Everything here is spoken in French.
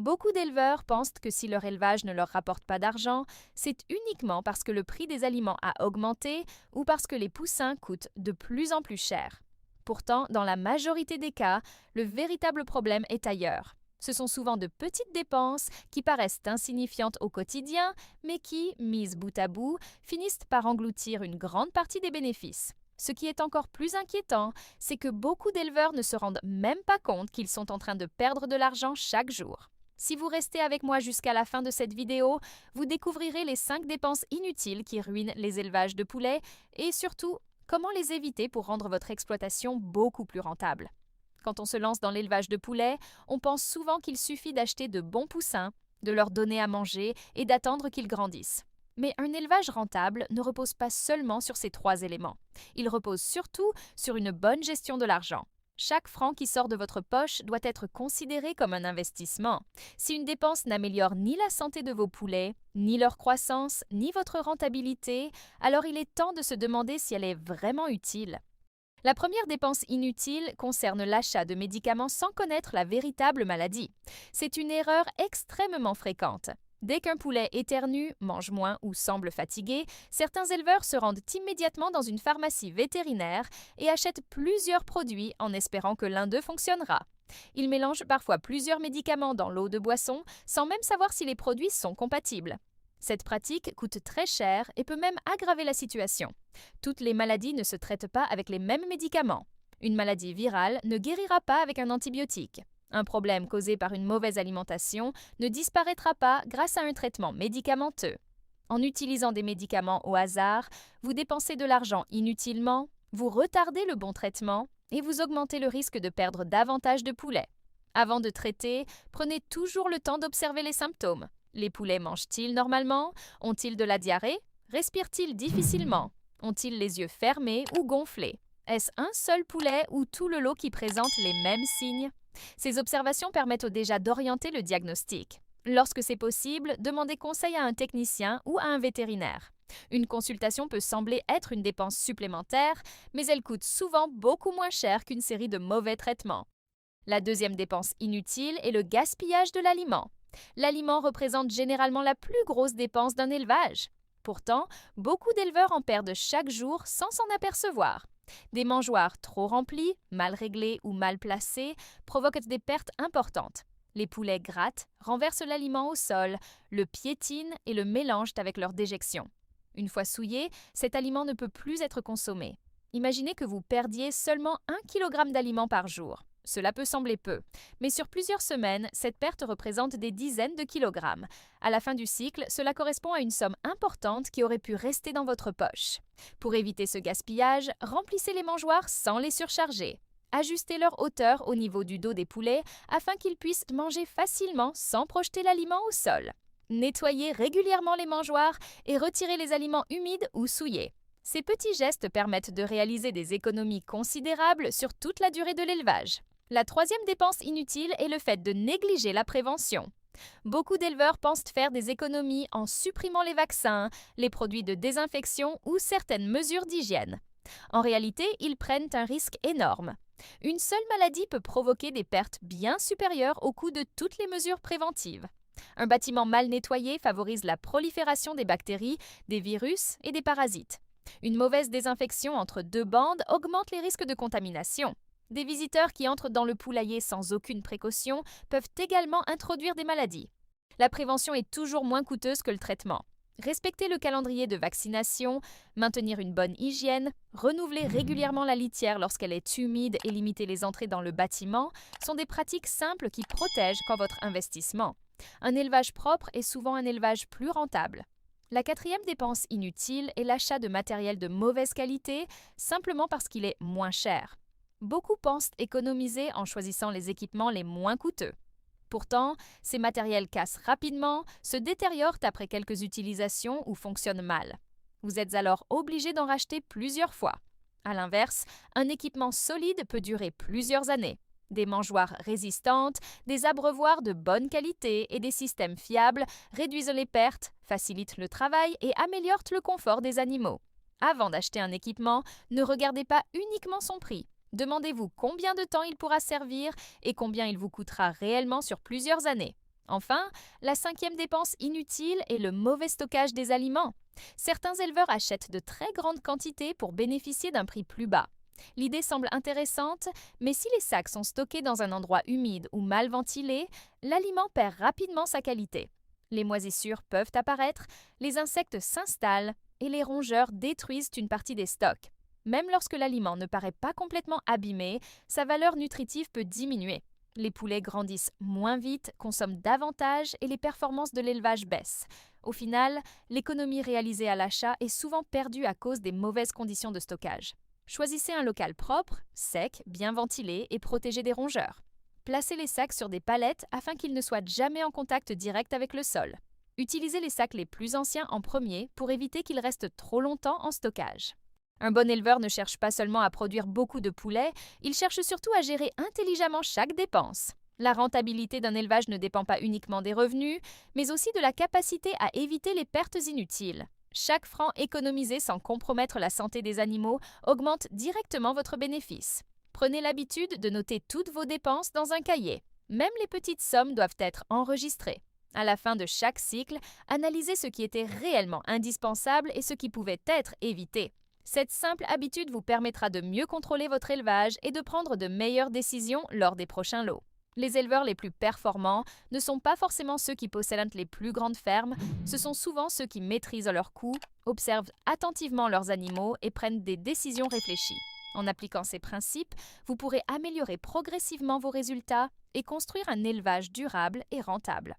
Beaucoup d'éleveurs pensent que si leur élevage ne leur rapporte pas d'argent, c'est uniquement parce que le prix des aliments a augmenté ou parce que les poussins coûtent de plus en plus cher. Pourtant, dans la majorité des cas, le véritable problème est ailleurs. Ce sont souvent de petites dépenses qui paraissent insignifiantes au quotidien, mais qui, mises bout à bout, finissent par engloutir une grande partie des bénéfices. Ce qui est encore plus inquiétant, c'est que beaucoup d'éleveurs ne se rendent même pas compte qu'ils sont en train de perdre de l'argent chaque jour. Si vous restez avec moi jusqu'à la fin de cette vidéo, vous découvrirez les 5 dépenses inutiles qui ruinent les élevages de poulets et surtout, comment les éviter pour rendre votre exploitation beaucoup plus rentable. Quand on se lance dans l'élevage de poulets, on pense souvent qu'il suffit d'acheter de bons poussins, de leur donner à manger et d'attendre qu'ils grandissent. Mais un élevage rentable ne repose pas seulement sur ces 3 éléments. Il repose surtout sur une bonne gestion de l'argent. Chaque franc qui sort de votre poche doit être considéré comme un investissement. Si une dépense n'améliore ni la santé de vos poulets, ni leur croissance, ni votre rentabilité, alors il est temps de se demander si elle est vraiment utile. La première dépense inutile concerne l'achat de médicaments sans connaître la véritable maladie. C'est une erreur extrêmement fréquente. Dès qu'un poulet éternue, mange moins ou semble fatigué, certains éleveurs se rendent immédiatement dans une pharmacie vétérinaire et achètent plusieurs produits en espérant que l'un d'eux fonctionnera. Ils mélangent parfois plusieurs médicaments dans l'eau de boisson sans même savoir si les produits sont compatibles. Cette pratique coûte très cher et peut même aggraver la situation. Toutes les maladies ne se traitent pas avec les mêmes médicaments. Une maladie virale ne guérira pas avec un antibiotique. Un problème causé par une mauvaise alimentation ne disparaîtra pas grâce à un traitement médicamenteux. En utilisant des médicaments au hasard, vous dépensez de l'argent inutilement, vous retardez le bon traitement et vous augmentez le risque de perdre davantage de poulets. Avant de traiter, prenez toujours le temps d'observer les symptômes. Les poulets mangent-ils normalement? Ont-ils de la diarrhée? Respirent-ils difficilement? Ont-ils les yeux fermés ou gonflés? Est-ce un seul poulet ou tout le lot qui présente les mêmes signes? Ces observations permettent déjà d'orienter le diagnostic. Lorsque c'est possible, demandez conseil à un technicien ou à un vétérinaire. Une consultation peut sembler être une dépense supplémentaire, mais elle coûte souvent beaucoup moins cher qu'une série de mauvais traitements. La deuxième dépense inutile est le gaspillage de l'aliment. L'aliment représente généralement la plus grosse dépense d'un élevage. Pourtant, beaucoup d'éleveurs en perdent chaque jour sans s'en apercevoir. Des mangeoires trop remplis, mal réglés ou mal placés provoquent des pertes importantes. Les poulets grattent, renversent l'aliment au sol, le piétinent et le mélangent avec leur déjection. Une fois souillé, cet aliment ne peut plus être consommé. Imaginez que vous perdiez seulement 1 kg d'aliments par jour. Cela peut sembler peu, mais sur plusieurs semaines, cette perte représente des dizaines de kilogrammes. À la fin du cycle, cela correspond à une somme importante qui aurait pu rester dans votre poche. Pour éviter ce gaspillage, remplissez les mangeoires sans les surcharger. Ajustez leur hauteur au niveau du dos des poulets afin qu'ils puissent manger facilement sans projeter l'aliment au sol. Nettoyez régulièrement les mangeoires et retirez les aliments humides ou souillés. Ces petits gestes permettent de réaliser des économies considérables sur toute la durée de l'élevage. La troisième dépense inutile est le fait de négliger la prévention. Beaucoup d'éleveurs pensent faire des économies en supprimant les vaccins, les produits de désinfection ou certaines mesures d'hygiène. En réalité, ils prennent un risque énorme. Une seule maladie peut provoquer des pertes bien supérieures au coût de toutes les mesures préventives. Un bâtiment mal nettoyé favorise la prolifération des bactéries, des virus et des parasites. Une mauvaise désinfection entre 2 bandes augmente les risques de contamination. Des visiteurs qui entrent dans le poulailler sans aucune précaution peuvent également introduire des maladies. La prévention est toujours moins coûteuse que le traitement. Respecter le calendrier de vaccination, maintenir une bonne hygiène, renouveler régulièrement la litière lorsqu'elle est humide et limiter les entrées dans le bâtiment sont des pratiques simples qui protègent votre investissement. Un élevage propre est souvent un élevage plus rentable. La quatrième dépense inutile est l'achat de matériel de mauvaise qualité simplement parce qu'il est moins cher. Beaucoup pensent économiser en choisissant les équipements les moins coûteux. Pourtant, ces matériels cassent rapidement, se détériorent après quelques utilisations ou fonctionnent mal. Vous êtes alors obligé d'en racheter plusieurs fois. A l'inverse, un équipement solide peut durer plusieurs années. Des mangeoires résistantes, des abreuvoirs de bonne qualité et des systèmes fiables réduisent les pertes, facilitent le travail et améliorent le confort des animaux. Avant d'acheter un équipement, ne regardez pas uniquement son prix. Demandez-vous combien de temps il pourra servir et combien il vous coûtera réellement sur plusieurs années. Enfin, la cinquième dépense inutile est le mauvais stockage des aliments. Certains éleveurs achètent de très grandes quantités pour bénéficier d'un prix plus bas. L'idée semble intéressante, mais si les sacs sont stockés dans un endroit humide ou mal ventilé, l'aliment perd rapidement sa qualité. Les moisissures peuvent apparaître, les insectes s'installent et les rongeurs détruisent une partie des stocks. Même lorsque l'aliment ne paraît pas complètement abîmé, sa valeur nutritive peut diminuer. Les poulets grandissent moins vite, consomment davantage et les performances de l'élevage baissent. Au final, l'économie réalisée à l'achat est souvent perdue à cause des mauvaises conditions de stockage. Choisissez un local propre, sec, bien ventilé et protégé des rongeurs. Placez les sacs sur des palettes afin qu'ils ne soient jamais en contact direct avec le sol. Utilisez les sacs les plus anciens en premier pour éviter qu'ils restent trop longtemps en stockage. Un bon éleveur ne cherche pas seulement à produire beaucoup de poulets, il cherche surtout à gérer intelligemment chaque dépense. La rentabilité d'un élevage ne dépend pas uniquement des revenus, mais aussi de la capacité à éviter les pertes inutiles. Chaque franc économisé sans compromettre la santé des animaux augmente directement votre bénéfice. Prenez l'habitude de noter toutes vos dépenses dans un cahier. Même les petites sommes doivent être enregistrées. À la fin de chaque cycle, analysez ce qui était réellement indispensable et ce qui pouvait être évité. Cette simple habitude vous permettra de mieux contrôler votre élevage et de prendre de meilleures décisions lors des prochains lots. Les éleveurs les plus performants ne sont pas forcément ceux qui possèdent les plus grandes fermes, ce sont souvent ceux qui maîtrisent leurs coûts, observent attentivement leurs animaux et prennent des décisions réfléchies. En appliquant ces principes, vous pourrez améliorer progressivement vos résultats et construire un élevage durable et rentable.